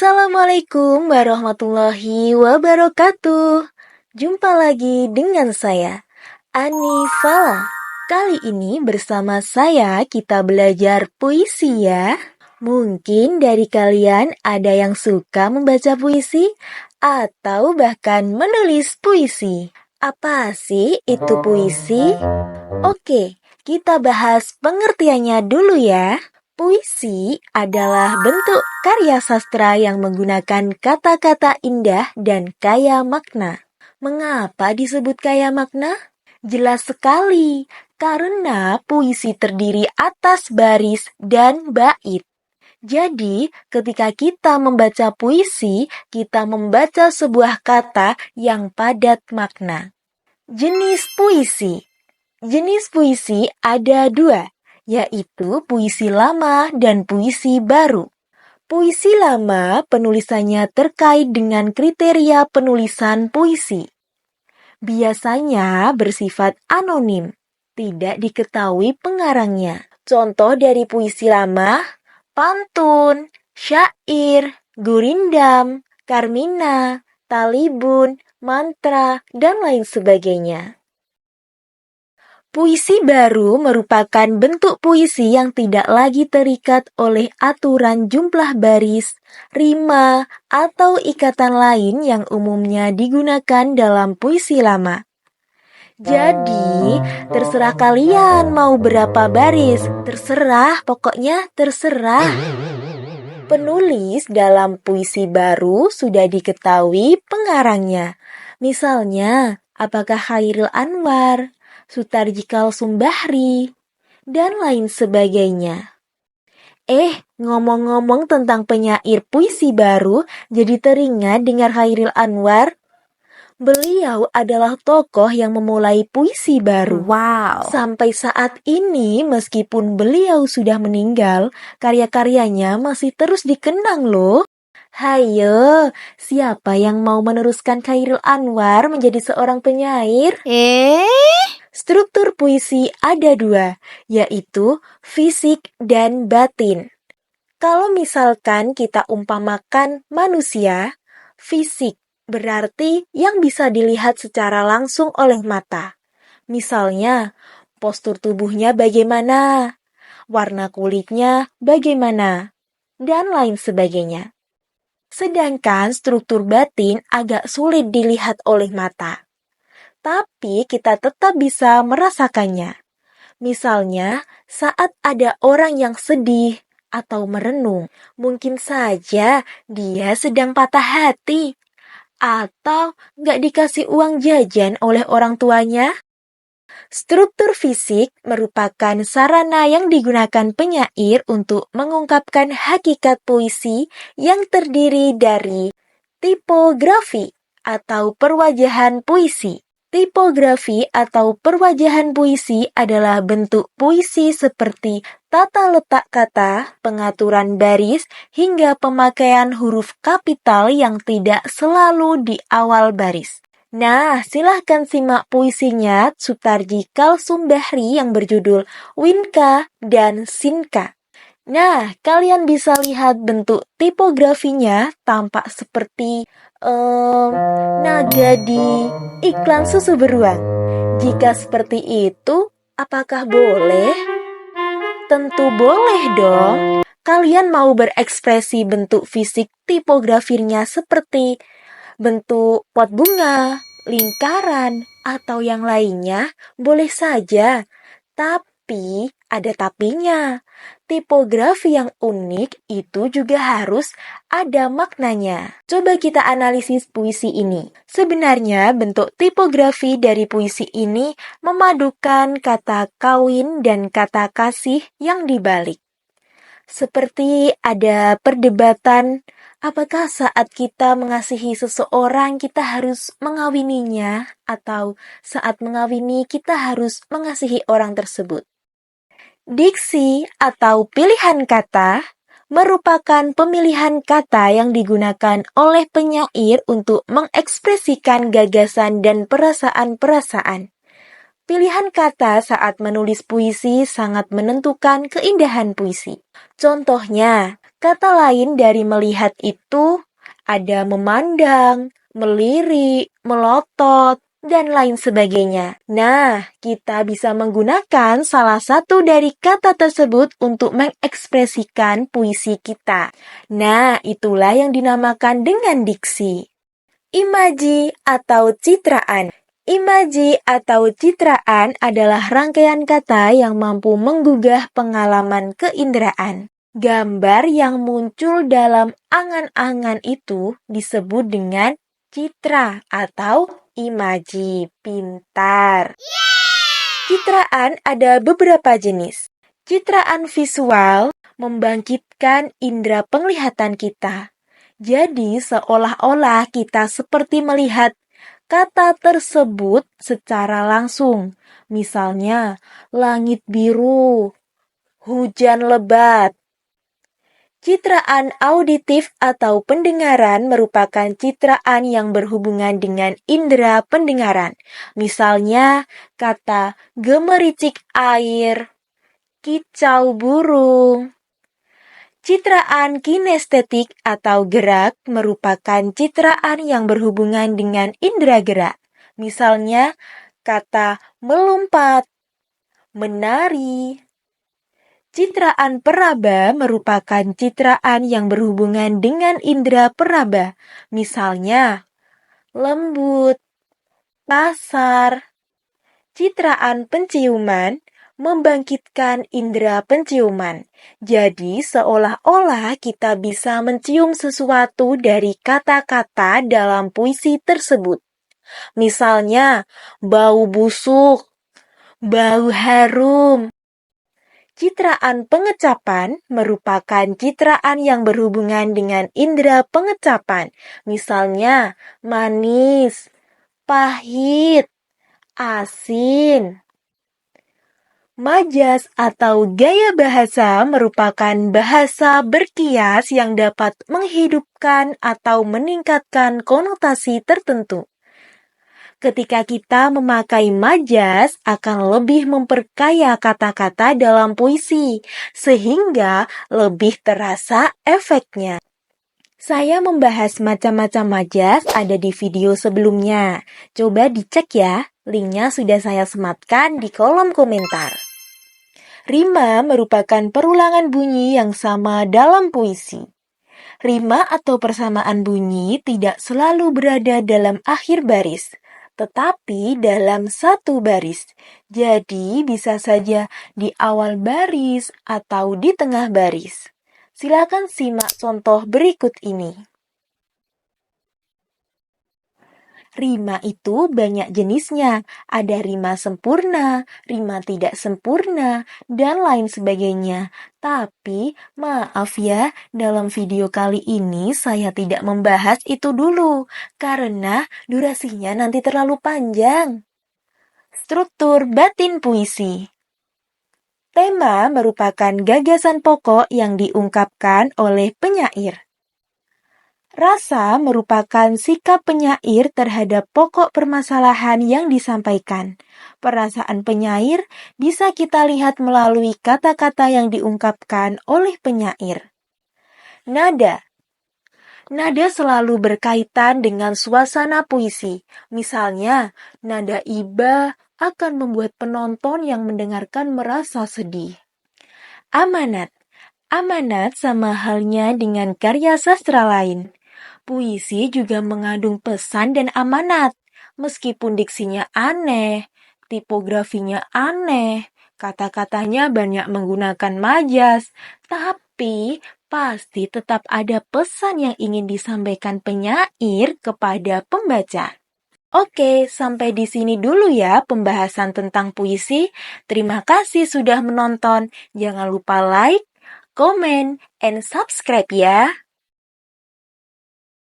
Assalamualaikum warahmatullahi wabarakatuh. Jumpa lagi dengan saya, Ani Fala. Kali ini bersama saya kita belajar puisi ya. Mungkin dari kalian ada yang suka membaca puisi atau bahkan menulis puisi. Apa sih itu puisi? Oke, kita bahas pengertiannya dulu ya. Puisi adalah bentuk karya sastra yang menggunakan kata-kata indah dan kaya makna. Mengapa disebut kaya makna? Jelas sekali, karena puisi terdiri atas baris dan bait. Jadi, ketika kita membaca puisi, kita membaca sebuah kata yang padat makna. Jenis puisi. Jenis puisi ada dua, yaitu puisi lama dan puisi baru. Puisi lama penulisannya terkait dengan kriteria penulisan puisi. Biasanya bersifat anonim, tidak diketahui pengarangnya. Contoh dari puisi lama, pantun, syair, gurindam, karmina, talibun, mantra, dan lain sebagainya. Puisi baru merupakan bentuk puisi yang tidak lagi terikat oleh aturan jumlah baris, rima, atau ikatan lain yang umumnya digunakan dalam puisi lama. Jadi, terserah kalian mau berapa baris, pokoknya terserah. Penulis dalam puisi baru sudah diketahui pengarangnya. Misalnya, apakah Chairil Anwar, Soetarji Kalsum Bahri, dan lain sebagainya. Ngomong-ngomong tentang penyair puisi baru, jadi teringat dengar Chairil Anwar. Beliau adalah tokoh yang memulai puisi baru. Wow. Sampai saat ini, meskipun beliau sudah meninggal, karya-karyanya masih terus dikenang loh. Hayo, siapa yang mau meneruskan Chairil Anwar menjadi seorang penyair? Struktur puisi ada dua, yaitu fisik dan batin. Kalau misalkan kita umpamakan manusia, fisik berarti yang bisa dilihat secara langsung oleh mata. Misalnya, postur tubuhnya bagaimana, warna kulitnya bagaimana, dan lain sebagainya. Sedangkan struktur batin agak sulit dilihat oleh mata. Tapi kita tetap bisa merasakannya. Misalnya, saat ada orang yang sedih atau merenung, mungkin saja dia sedang patah hati atau nggak dikasih uang jajan oleh orang tuanya. Struktur fisik merupakan sarana yang digunakan penyair untuk mengungkapkan hakikat puisi yang terdiri dari tipografi atau perwajahan puisi. Tipografi atau perwajahan puisi adalah bentuk puisi seperti tata letak kata, pengaturan baris, hingga pemakaian huruf kapital yang tidak selalu di awal baris. Nah, silahkan simak puisinya Soetarji Kalsum Bahri yang berjudul Winka dan Sinka. Nah, kalian bisa lihat bentuk tipografinya tampak seperti naga di iklan susu beruang. Jika seperti itu, apakah boleh? Tentu boleh dong. Kalian mau berekspresi bentuk fisik tipografinya seperti bentuk pot bunga, lingkaran, atau yang lainnya, boleh saja. Tapi ada tapinya. Tipografi yang unik itu juga harus ada maknanya. Coba kita analisis puisi ini. Sebenarnya bentuk tipografi dari puisi ini memadukan kata kawin dan kata kasih yang dibalik. Seperti ada perdebatan, apakah saat kita mengasihi seseorang kita harus mengawininya, atau saat mengawini kita harus mengasihi orang tersebut. Diksi atau pilihan kata merupakan pemilihan kata yang digunakan oleh penyair untuk mengekspresikan gagasan dan perasaan-perasaan. Pilihan kata saat menulis puisi sangat menentukan keindahan puisi. Contohnya, Kata lain dari melihat itu ada memandang, melirik, melotot, dan lain sebagainya. Nah, kita bisa menggunakan salah satu dari kata tersebut untuk mengekspresikan puisi kita. Nah, itulah yang dinamakan dengan diksi. Imaji atau citraan. Imaji atau citraan adalah rangkaian kata yang mampu menggugah pengalaman keinderaan. Gambar yang muncul dalam angan-angan itu disebut dengan citra atau imaji. Pintar. Citraan ada beberapa jenis. Citraan visual membangkitkan indera penglihatan kita. Jadi seolah-olah kita seperti melihat kata tersebut secara langsung. Misalnya, langit biru, hujan lebat. Citraan auditif atau pendengaran merupakan citraan yang berhubungan dengan indera pendengaran. Misalnya, kata gemericik air, kicau burung. Citraan kinestetik atau gerak merupakan citraan yang berhubungan dengan indera gerak. Misalnya, kata melompat, menari. Citraan peraba merupakan citraan yang berhubungan dengan indera peraba. Misalnya, lembut, kasar. Citraan penciuman membangkitkan indera penciuman. Jadi, seolah-olah kita bisa mencium sesuatu dari kata-kata dalam puisi tersebut. Misalnya, bau busuk, bau harum. Citraan pengecapan merupakan citraan yang berhubungan dengan indera pengecapan. Misalnya, manis, pahit, asin. Majas atau gaya bahasa merupakan bahasa berkias yang dapat menghidupkan atau meningkatkan konotasi tertentu. Ketika kita memakai majas akan lebih memperkaya kata-kata dalam puisi, sehingga lebih terasa efeknya. Saya membahas macam-macam majas ada di video sebelumnya. Coba dicek ya, linknya sudah saya sematkan di kolom komentar. Rima merupakan perulangan bunyi yang sama dalam puisi. Rima atau persamaan bunyi tidak selalu berada dalam akhir baris, tetapi dalam satu baris. Jadi bisa saja di awal baris atau di tengah baris. Silakan simak contoh berikut ini. Rima itu banyak jenisnya, ada rima sempurna, rima tidak sempurna, dan lain sebagainya. Tapi, maaf ya, dalam video kali ini saya tidak membahas itu dulu, karena durasinya nanti terlalu panjang. Struktur batin puisi. Tema merupakan gagasan pokok yang diungkapkan oleh penyair. Rasa merupakan sikap penyair terhadap pokok permasalahan yang disampaikan. Perasaan penyair bisa kita lihat melalui kata-kata yang diungkapkan oleh penyair. Nada. Nada selalu berkaitan dengan suasana puisi. Misalnya, nada iba akan membuat penonton yang mendengarkan merasa sedih. Amanat. Amanat sama halnya dengan karya sastra lain. Puisi juga mengandung pesan dan amanat. Meskipun diksinya aneh, tipografinya aneh, kata-katanya banyak menggunakan majas, tapi pasti tetap ada pesan yang ingin disampaikan penyair kepada pembaca. Oke, sampai di sini dulu ya pembahasan tentang puisi. Terima kasih sudah menonton. Jangan lupa like, comment, and subscribe ya.